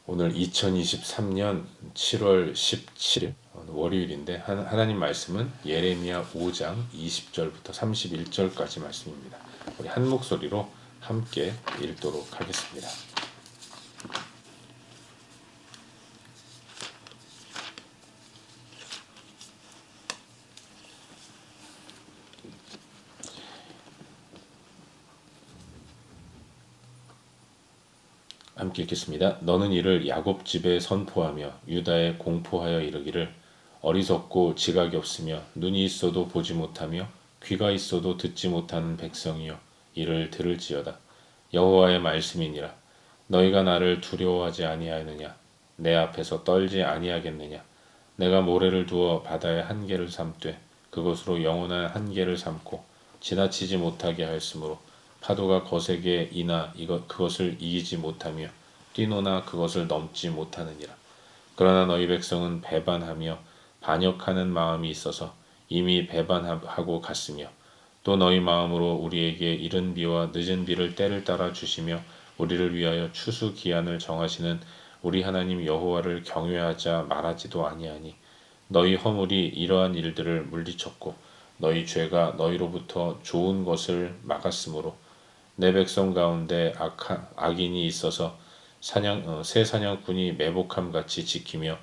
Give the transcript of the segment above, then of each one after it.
오늘 2023년 7월 17일 월요일인데 하나님 말씀은 예레미야 5장 20절부터 31절까지 말씀입니다. 우리 한 목소리로 함께 읽도록 하겠습니다. 함께 읽겠습니다. 너는 이를 야곱 집에 선포하며 유다에 공포하여 이르기를 어리석고 지각이 없으며 눈이 있어도 보지 못하며 귀가 있어도 듣지 못하는 백성이여 이를 들을지어다. 여호와의 말씀이니라. 너희가 나를 두려워하지 아니하느냐? 내 앞에서 떨지 아니하겠느냐? 내가 모래를 두어 바다의 한계를 삼되 그것으로 영원한 한계를 삼고 지나치지 못하게 하였으므로 파도가 거세게 이나 그것을 이기지 못하며 뛰노나 그것을 넘지 못하느니라. 그러나 너희 백성은 배반하며 반역하는 마음이 있어서 이미 배반하고 갔으며 또 너희 마음으로 우리에게 이른 비와 늦은 비를 때를 따라 주시며 우리를 위하여 추수 기한을 정하시는 우리 하나님 여호와를 경외하자 말하지도 아니하니 너희 허물이 이러한 일들을 물리쳤고 너희 죄가 너희로부터 좋은 것을 막았으므로 내 백성 가운데 악인이 있어서 새 사냥꾼이 매복함 같이 지키며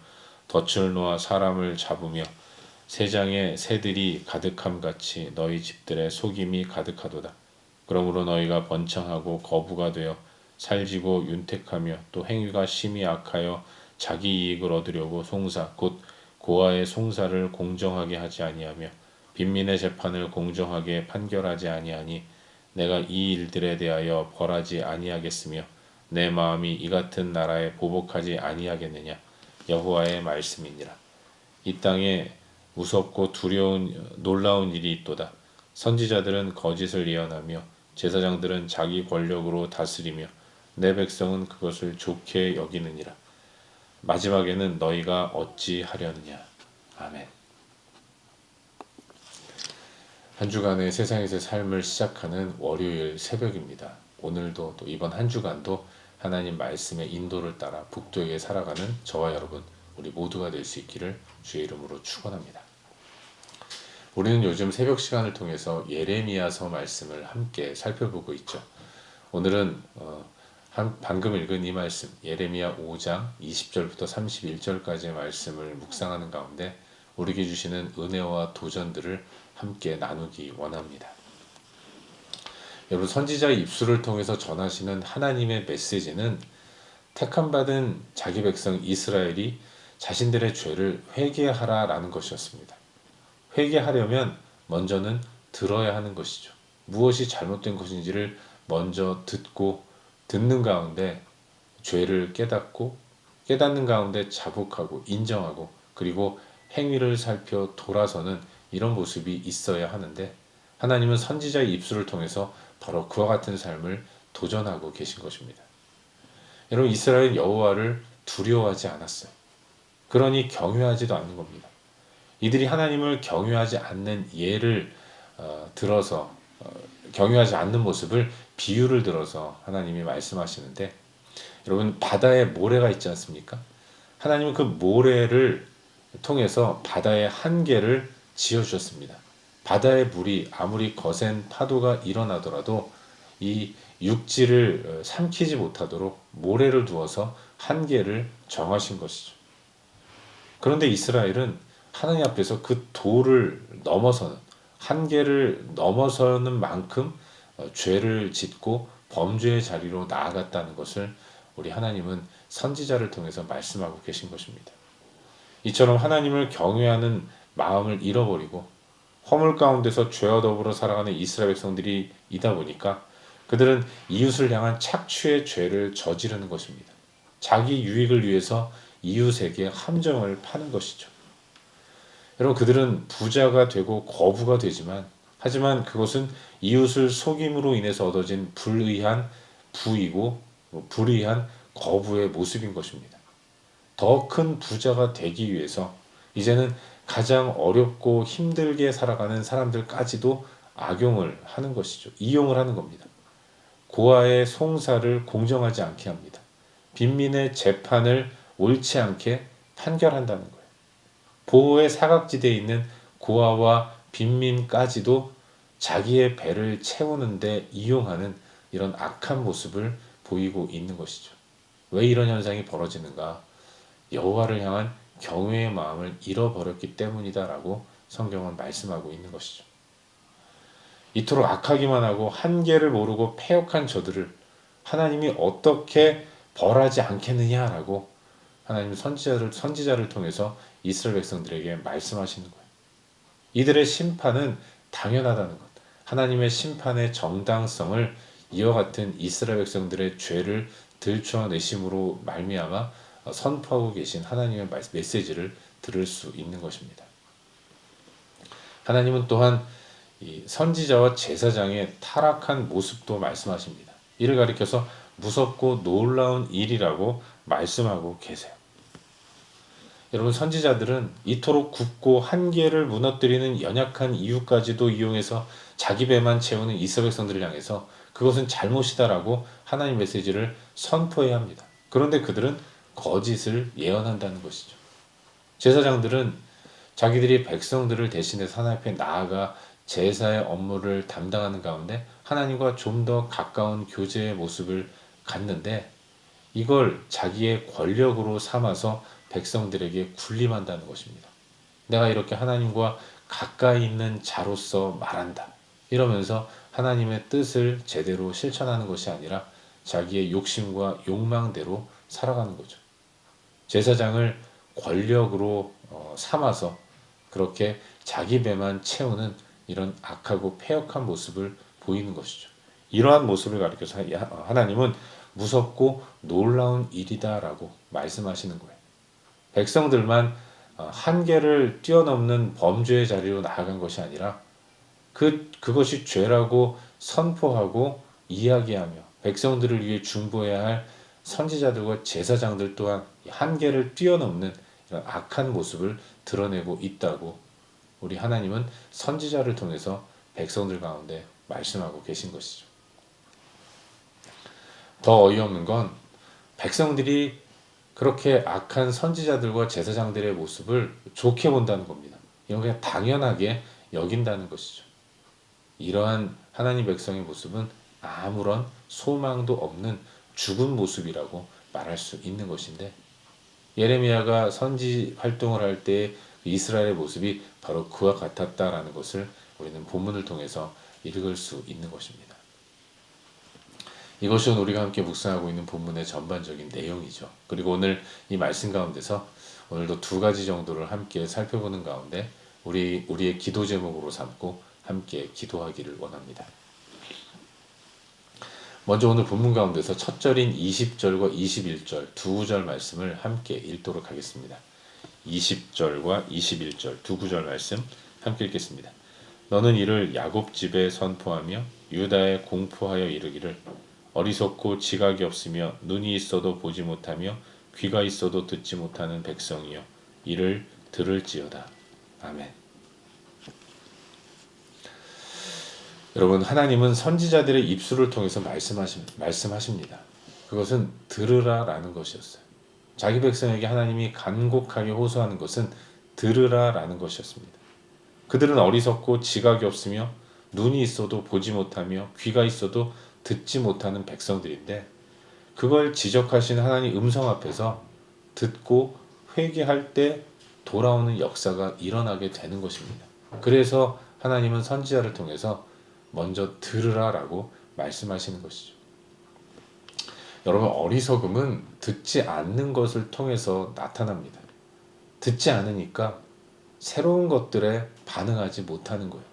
덫을 놓아 사람을 잡으며 세장에 새들이 가득함 같이 너희 집들의 속임이 가득하도다. 그러므로 너희가 번창하고 거부가 되어 살지고 윤택하며 또 행위가 심히 악하여 자기 이익을 얻으려고 곧 고아의 송사를 공정하게 하지 아니하며 빈민의 재판을 공정하게 판결하지 아니하니 내가 이 일들에 대하여 벌하지 아니하겠으며 내 마음이 이 같은 나라에 보복하지 아니하겠느냐. 여호와의 말씀이니라. 이 땅에 무섭고 놀라운 일이 있도다. 선지자들은 거짓을 예언하며 제사장들은 자기 권력으로 다스리며 내 백성은 그것을 좋게 여기느니라. 마지막에는 너희가 어찌 하려느냐. 아멘. 한 주간의 세상에서의 삶을 시작하는 월요일 새벽입니다. 오늘도 또 이번 한 주간도 하나님 말씀의 인도를 따라 북돋게 살아가는 저와 여러분 우리 모두가 될 수 있기를 주의 이름으로 축원합니다. 우리는 요즘 새벽 시간을 통해서 예레미야서 말씀을 함께 살펴보고 있죠. 오늘은 방금 읽은 이 말씀 예레미야 5장 20절부터 31절까지의 말씀을 묵상하는 가운데 우리에게 주시는 은혜와 도전들을 함께 나누기 원합니다. 여러분, 선지자의 입술을 통해서 전하시는 하나님의 메시지는 택함받은 자기 백성 이스라엘이 자신들의 죄를 회개하라라는 것이었습니다. 회개하려면 먼저는 들어야 하는 것이죠. 무엇이 잘못된 것인지를 먼저 듣는 가운데 죄를 깨닫는 가운데 자복하고 인정하고 그리고 행위를 살펴 돌아서는 이런 모습이 있어야 하는데 하나님은 선지자의 입술을 통해서 바로 그와 같은 삶을 도전하고 계신 것입니다. 여러분, 이스라엘 여호와를 두려워하지 않았어요. 그러니 경외하지도 않는 겁니다. 이들이 하나님을 경외하지 않는 예를 들어서 경외하지 않는 모습을 비유를 들어서 하나님이 말씀하시는데 여러분, 바다에 모래가 있지 않습니까? 하나님은 그 모래를 통해서 바다의 한계를 지어주셨습니다. 바다의 물이 아무리 거센 파도가 일어나더라도 이 육지를 삼키지 못하도록 모래를 두어서 한계를 정하신 것이죠. 그런데 이스라엘은 하나님 앞에서 그 도를 넘어서는 한계를 넘어서는 만큼 죄를 짓고 범죄의 자리로 나아갔다는 것을 우리 하나님은 선지자를 통해서 말씀하고 계신 것입니다. 이처럼 하나님을 경외하는 마음을 잃어버리고 허물 가운데서 죄와 더불어 살아가는 이스라엘 백성들이 이다 보니까 그들은 이웃을 향한 착취의 죄를 저지르는 것입니다. 자기 유익을 위해서 이웃에게 함정을 파는 것이죠. 여러분, 그들은 부자가 되고 거부가 되지만 하지만 그것은 이웃을 속임으로 인해서 얻어진 불의한 부이고 불의한 거부의 모습인 것입니다. 더 큰 부자가 되기 위해서 이제는 가장 어렵고 힘들게 살아가는 사람들까지도 악용을 하는 것이죠. 이용을 하는 겁니다. 고아의 송사를 공정하지 않게 합니다. 빈민의 재판을 옳지 않게 판결한다는 거예요. 보호의 사각지대에 있는 고아와 빈민까지도 자기의 배를 채우는데 이용하는 이런 악한 모습을 보이고 있는 것이죠. 왜 이런 현상이 벌어지는가? 여호와를 향한 경외의 마음을 잃어버렸기 때문이다라고 성경은 말씀하고 있는 것이죠. 이토록 악하기만 하고 한계를 모르고 패역한 저들을 하나님이 어떻게 벌하지 않겠느냐라고 하나님 선지자를 통해서 이스라엘 백성들에게 말씀하시는 거예요. 이들의 심판은 당연하다는 것. 하나님의 심판의 정당성을 이와 같은 이스라엘 백성들의 죄를 들추어내심으로 말미암아 선포하고 계신 하나님의 메시지를 들을 수 있는 것입니다. 하나님은 또한 이 선지자와 제사장의 타락한 모습도 말씀하십니다. 이를 가리켜서 무섭고 놀라운 일이라고 말씀하고 계세요. 여러분, 선지자들은 이토록 굽고 한계를 무너뜨리는 연약한 이유까지도 이용해서 자기 배만 채우는 이스라엘 백성들을 향해서 그것은 잘못이다라고 하나님 메시지를 선포해야 합니다. 그런데 그들은 거짓을 예언한다는 것이죠. 제사장들은 자기들이 백성들을 대신해서 하나님 앞에 나아가 제사의 업무를 담당하는 가운데 하나님과 좀 더 가까운 교제의 모습을 갖는데 이걸 자기의 권력으로 삼아서 백성들에게 군림한다는 것입니다. 내가 이렇게 하나님과 가까이 있는 자로서 말한다. 이러면서 하나님의 뜻을 제대로 실천하는 것이 아니라 자기의 욕심과 욕망대로 살아가는 거죠. 제사장을 권력으로 삼아서 그렇게 자기 배만 채우는 이런 악하고 패역한 모습을 보이는 것이죠. 이러한 모습을 가리켜서 하나님은 무섭고 놀라운 일이다라고 말씀하시는 거예요. 백성들만 한계를 뛰어넘는 범죄의 자리로 나아간 것이 아니라 그것이 죄라고 선포하고 이야기하며 백성들을 위해 중보해야 할 선지자들과 제사장들 또한 한계를 뛰어넘는 이런 악한 모습을 드러내고 있다고 우리 하나님은 선지자를 통해서 백성들 가운데 말씀하고 계신 것이죠. 더 어이없는 건 백성들이 그렇게 악한 선지자들과 제사장들의 모습을 좋게 본다는 겁니다. 이건 그냥 당연하게 여긴다는 것이죠. 이러한 하나님 백성의 모습은 아무런 소망도 없는 죽은 모습이라고 말할 수 있는 것인데 예레미야가 선지 활동을 할 때 이스라엘의 모습이 바로 그와 같았다라는 것을 우리는 본문을 통해서 읽을 수 있는 것입니다. 이것이 우리가 함께 묵상하고 있는 본문의 전반적인 내용이죠. 그리고 오늘 이 말씀 가운데서 오늘도 두 가지 정도를 함께 살펴보는 가운데 우리의 기도 제목으로 삼고 함께 기도하기를 원합니다. 먼저 오늘 본문 가운데서 첫 절인 20절과 21절 두 구절 말씀을 함께 읽도록 하겠습니다. 20절과 21절 두 구절 말씀 함께 읽겠습니다. 너는 이를 야곱 집에 선포하며 유다에 공포하여 이르기를 어리석고 지각이 없으며 눈이 있어도 보지 못하며 귀가 있어도 듣지 못하는 백성이여 이를 들을지어다. 아멘. 여러분, 하나님은 선지자들의 입술을 통해서 말씀하십니다. 그것은 들으라라는 것이었어요. 자기 백성에게 하나님이 간곡하게 호소하는 것은 들으라라는 것이었습니다. 그들은 어리석고 지각이 없으며 눈이 있어도 보지 못하며 귀가 있어도 듣지 못하는 백성들인데 그걸 지적하신 하나님 음성 앞에서 듣고 회개할 때 돌아오는 역사가 일어나게 되는 것입니다. 그래서 하나님은 선지자를 통해서 먼저 들으라라고 말씀하시는 것이죠. 여러분, 어리석음은 듣지 않는 것을 통해서 나타납니다. 듣지 않으니까 새로운 것들에 반응하지 못하는 거예요.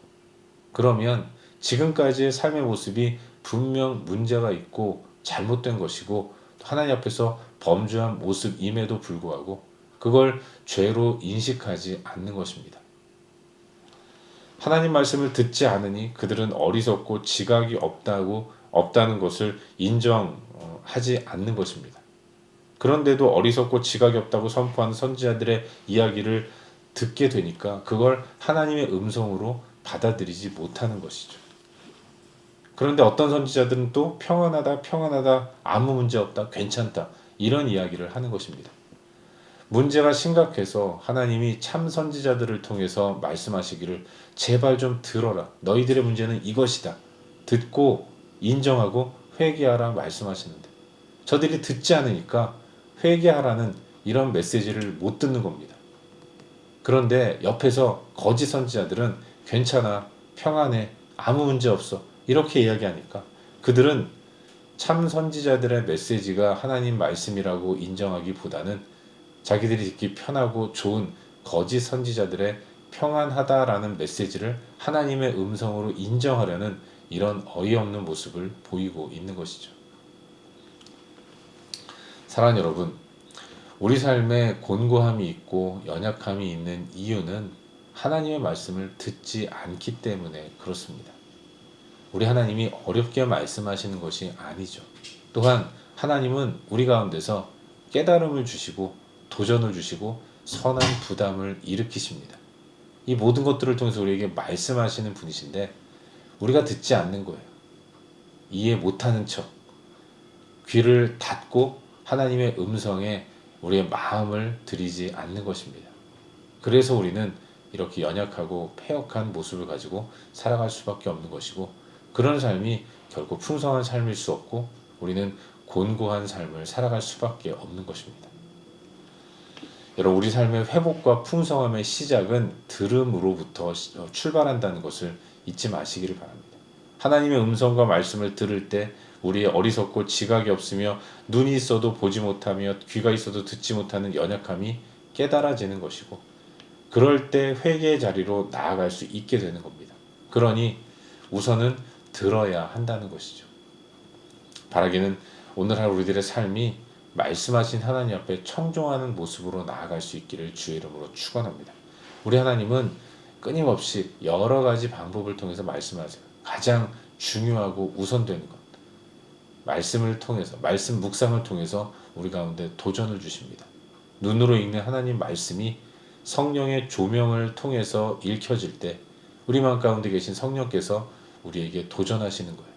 그러면 지금까지의 삶의 모습이 분명 문제가 있고 잘못된 것이고 하나님 앞에서 범죄한 모습임에도 불구하고 그걸 죄로 인식하지 않는 것입니다. 하나님 말씀을 듣지 않으니 그들은 어리석고 지각이 없다는 것을 인정하지 않는 것입니다. 그런데도 어리석고 지각이 없다고 선포하는 선지자들의 이야기를 듣게 되니까 그걸 하나님의 음성으로 받아들이지 못하는 것이죠. 그런데 어떤 선지자들은 또 평안하다, 아무 문제 없다, 괜찮다 이런 이야기를 하는 것입니다. 문제가 심각해서 하나님이 참 선지자들을 통해서 말씀하시기를 제발 좀 들어라. 너희들의 문제는 이것이다. 듣고 인정하고 회개하라 말씀하시는데 저들이 듣지 않으니까 회개하라는 이런 메시지를 못 듣는 겁니다. 그런데 옆에서 거짓 선지자들은 괜찮아, 평안해, 아무 문제 없어 이렇게 이야기하니까 그들은 참 선지자들의 메시지가 하나님 말씀이라고 인정하기보다는 자기들이 듣기 편하고 좋은 거짓 선지자들의 평안하다라는 메시지를 하나님의 음성으로 인정하려는 이런 어이없는 모습을 보이고 있는 것이죠. 사랑하는 여러분, 우리 삶에 곤고함이 있고 연약함이 있는 이유는 하나님의 말씀을 듣지 않기 때문에 그렇습니다. 우리 하나님이 어렵게 말씀하시는 것이 아니죠. 또한 하나님은 우리 가운데서 깨달음을 주시고 도전을 주시고 선한 부담을 일으키십니다. 이 모든 것들을 통해서 우리에게 말씀하시는 분이신데 우리가 듣지 않는 거예요. 이해 못하는 척 귀를 닫고 하나님의 음성에 우리의 마음을 들이지 않는 것입니다. 그래서 우리는 이렇게 연약하고 패역한 모습을 가지고 살아갈 수밖에 없는 것이고 그런 삶이 결코 풍성한 삶일 수 없고 우리는 곤고한 삶을 살아갈 수밖에 없는 것입니다. 여러분, 우리 삶의 회복과 풍성함의 시작은 들음으로부터 출발한다는 것을 잊지 마시기를 바랍니다. 하나님의 음성과 말씀을 들을 때 우리의 어리석고 지각이 없으며 눈이 있어도 보지 못하며 귀가 있어도 듣지 못하는 연약함이 깨달아지는 것이고 그럴 때 회개의 자리로 나아갈 수 있게 되는 겁니다. 그러니 우선은 들어야 한다는 것이죠. 바라기는 오늘 하루 우리들의 삶이 말씀하신 하나님 앞에 청종하는 모습으로 나아갈 수 있기를 주의 이름으로 축원합니다. 우리 하나님은 끊임없이 여러 가지 방법을 통해서 말씀하세요. 가장 중요하고 우선되는 것 말씀을 통해서 말씀 묵상을 통해서 우리 가운데 도전을 주십니다. 눈으로 읽는 하나님 말씀이 성령의 조명을 통해서 읽혀질 때 우리 마음 가운데 계신 성령께서 우리에게 도전하시는 거예요.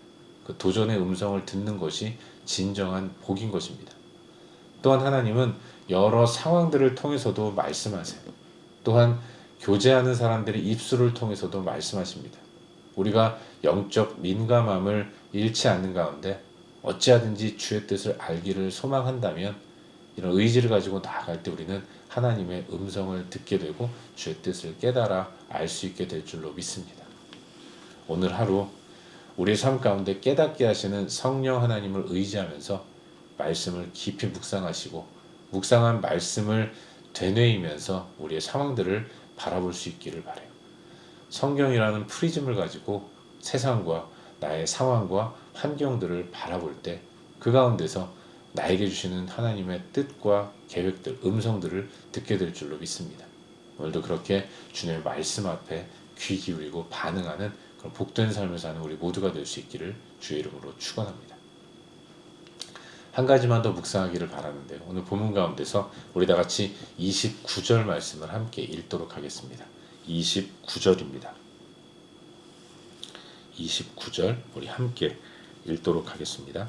그 도전의 음성을 듣는 것이 진정한 복인 것입니다. 또한 하나님은 여러 상황들을 통해서도 말씀하세요. 또한 교제하는 사람들의 입술을 통해서도 말씀하십니다. 우리가 영적 민감함을 잃지 않는 가운데 어찌하든지 주의 뜻을 알기를 소망한다면 이런 의지를 가지고 나아갈 때 우리는 하나님의 음성을 듣게 되고 주의 뜻을 깨달아 알 수 있게 될 줄로 믿습니다. 오늘 하루 우리의 삶 가운데 깨닫게 하시는 성령 하나님을 의지하면서 말씀을 깊이 묵상하시고 묵상한 말씀을 되뇌이면서 우리의 상황들을 바라볼 수 있기를 바라요. 성경이라는 프리즘을 가지고 세상과 나의 상황과 환경들을 바라볼 때 그 가운데서 나에게 주시는 하나님의 뜻과 계획들, 음성들을 듣게 될 줄로 믿습니다. 오늘도 그렇게 주님의 말씀 앞에 귀 기울이고 반응하는 그런 복된 삶을 사는 우리 모두가 될 수 있기를 주의 이름으로 축원합니다. 한 가지만 더 묵상하기를 바라는데요. 오늘 본문 가운데서 우리 다 같이 29절 말씀을 함께 읽도록 하겠습니다. 29절입니다. 29절 우리 함께 읽도록 하겠습니다.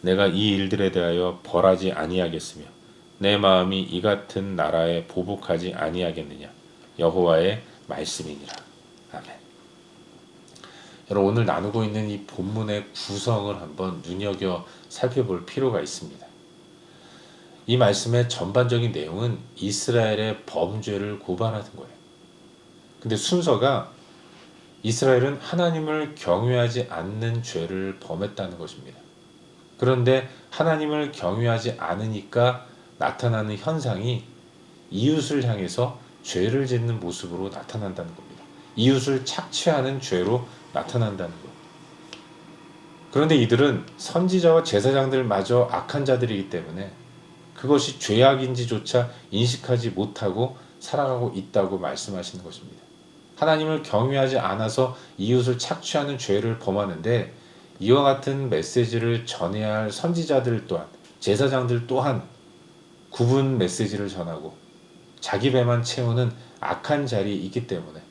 내가 이 일들에 대하여 벌하지 아니하겠으며 내 마음이 이 같은 나라에 보복하지 아니하겠느냐 여호와의 말씀이니라. 아멘. 여러분 오늘 나누고 있는 이 본문의 구성을 한번 눈여겨 살펴볼 필요가 있습니다. 이 말씀의 전반적인 내용은 이스라엘의 범죄를 고발하는 거예요. 근데 순서가 이스라엘은 하나님을 경외하지 않는 죄를 범했다는 것입니다. 그런데 하나님을 경외하지 않으니까 나타나는 현상이 이웃을 향해서 죄를 짓는 모습으로 나타난다는 겁니다. 이웃을 착취하는 죄로 나타난다는 것. 그런데 이들은 선지자와 제사장들마저 악한 자들이기 때문에 그것이 죄악인지조차 인식하지 못하고 살아가고 있다고 말씀하시는 것입니다. 하나님을 경외하지 않아서 이웃을 착취하는 죄를 범하는데 이와 같은 메시지를 전해야 할 선지자들 또한 제사장들 또한 구분 메시지를 전하고 자기 배만 채우는 악한 자리에 있기 때문에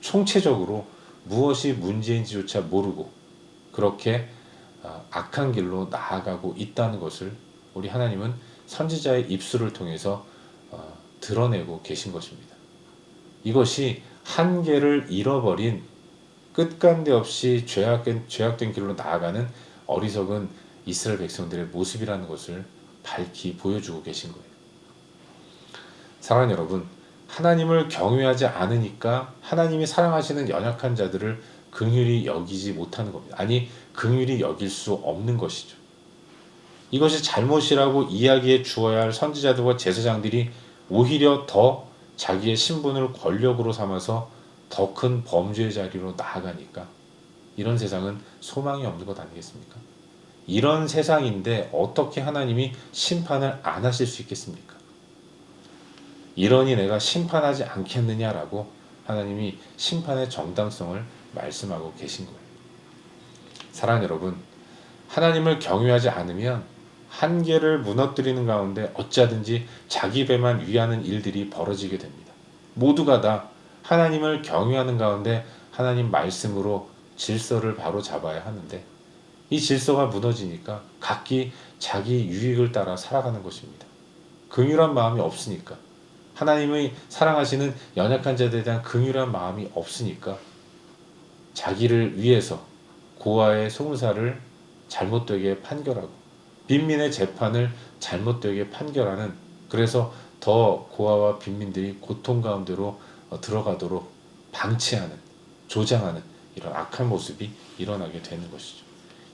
총체적으로 무엇이 문제인지조차 모르고 그렇게 악한 길로 나아가고 있다는 것을 우리 하나님은 선지자의 입술을 통해서 드러내고 계신 것입니다. 이것이 한계를 잃어버린 끝간데 없이 죄악된 길로 나아가는 어리석은 이스라엘 백성들의 모습이라는 것을 밝히 보여주고 계신 거예요. 사랑하는 여러분, 하나님을 경외하지 않으니까 하나님이 사랑하시는 연약한 자들을 긍휼히 여기지 못하는 겁니다. 아니, 긍휼히 여길 수 없는 것이죠. 이것이 잘못이라고 이야기해 주어야 할 선지자들과 제사장들이 오히려 더 자기의 신분을 권력으로 삼아서 더 큰 범죄의 자리로 나아가니까 이런 세상은 소망이 없는 것 아니겠습니까? 이런 세상인데 어떻게 하나님이 심판을 안 하실 수 있겠습니까? 이러니 내가 심판하지 않겠느냐라고 하나님이 심판의 정당성을 말씀하고 계신 거예요. 사랑하는 여러분, 하나님을 경외하지 않으면 한계를 무너뜨리는 가운데 어찌하든지 자기 배만 위하는 일들이 벌어지게 됩니다. 모두가 다 하나님을 경외하는 가운데 하나님 말씀으로 질서를 바로 잡아야 하는데 이 질서가 무너지니까 각기 자기 유익을 따라 살아가는 것입니다. 긍휼한 마음이 없으니까, 하나님의 사랑하시는 연약한 자들에 대한 긍휼한 마음이 없으니까 자기를 위해서 고아의 송사를 잘못되게 판결하고 빈민의 재판을 잘못되게 판결하는, 그래서 더 고아와 빈민들이 고통 가운데로 들어가도록 방치하는, 조장하는 이런 악한 모습이 일어나게 되는 것이죠.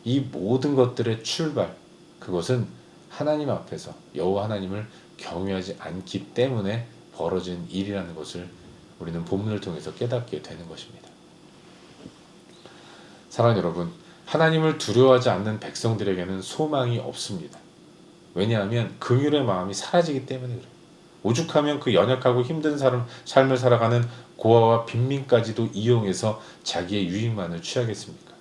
이 모든 것들의 출발, 그것은 하나님 앞에서 여호와 하나님을 경외하지 않기 때문에 벌어진 일이라는 것을 우리는 본문을 통해서 깨닫게 되는 것입니다. 사랑하는 여러분, 하나님을 두려워하지 않는 백성들에게는 소망이 없습니다. 왜냐하면 긍휼의 마음이 사라지기 때문에 그래요. 오죽하면 그 연약하고 힘든 삶을 살아가는 고아와 빈민까지도 이용해서 자기의 유익만을 취하겠습니까?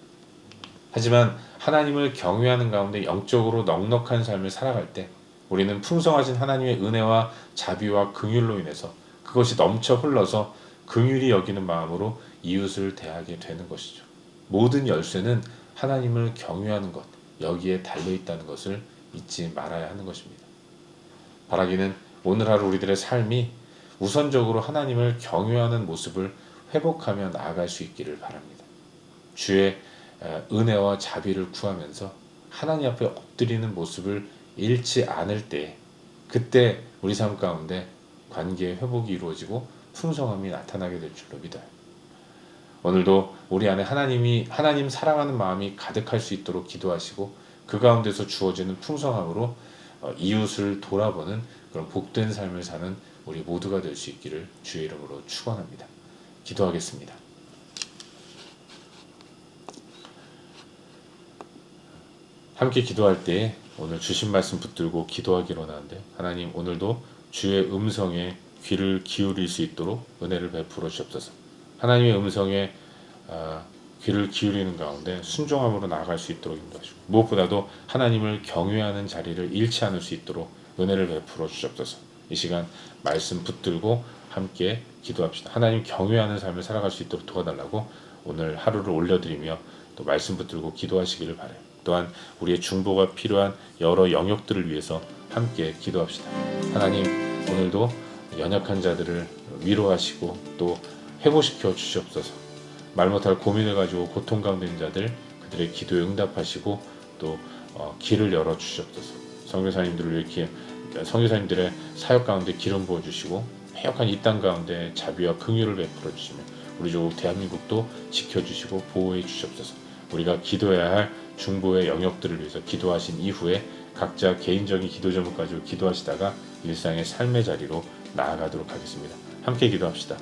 하지만 하나님을 경외하는 가운데 영적으로 넉넉한 삶을 살아갈 때 우리는 풍성하신 하나님의 은혜와 자비와 긍휼로 인해서 그것이 넘쳐 흘러서 긍휼히 여기는 마음으로 이웃을 대하게 되는 것이죠. 모든 열쇠는 하나님을 경외하는 것, 여기에 달려있다는 것을 잊지 말아야 하는 것입니다. 바라기는 오늘 하루 우리들의 삶이 우선적으로 하나님을 경외하는 모습을 회복하며 나아갈 수 있기를 바랍니다. 주의 은혜와 자비를 구하면서 하나님 앞에 엎드리는 모습을 잃지 않을 때, 그때 우리 삶 가운데 관계의 회복이 이루어지고 풍성함이 나타나게 될 줄로 믿어요. 오늘도 우리 안에 하나님 사랑하는 마음이 가득할 수 있도록 기도하시고 그 가운데서 주어지는 풍성함으로 이웃을 돌아보는 그런 복된 삶을 사는 우리 모두가 될 수 있기를 주의 이름으로 축원합니다. 기도하겠습니다. 함께 기도할 때 오늘 주신 말씀 붙들고 기도하기로 하는데, 하나님 오늘도 주의 음성에 귀를 기울일 수 있도록 은혜를 베풀어 주옵소서. 하나님의 음성에 귀를 기울이는 가운데 순종함으로 나아갈 수 있도록 인도하시고, 무엇보다도 하나님을 경외하는 자리를 잃지 않을 수 있도록 은혜를 베풀어 주옵소서. 이 시간 말씀 붙들고 함께 기도합시다. 하나님 경외하는 삶을 살아갈 수 있도록 도와달라고 오늘 하루를 올려드리며 또 말씀 붙들고 기도하시기를 바라요. 또한 우리의 중보가 필요한 여러 영역들을 위해서 함께 기도합시다. 하나님 오늘도 연약한 자들을 위로하시고 또 회복시켜 주시옵소서. 말 못할 고민을 가지고 고통 가운데 있는 자들, 그들의 기도에 응답하시고 또 길을 열어 주시옵소서. 선교사님들을 이렇게 선교사님들의 사역 가운데 기름 부어 주시고 패역한 이 땅 가운데 자비와 긍휼을 베풀어 주시며 우리 조국 대한민국도 지켜주시고 보호해 주시옵소서. 우리가 기도해야 할 중보의 영역들을 위해서 기도하신 이후에 각자 개인적인 기도 제목 가지고 기도하시다가 일상의 삶의 자리로 나아가도록 하겠습니다. 함께 기도합시다.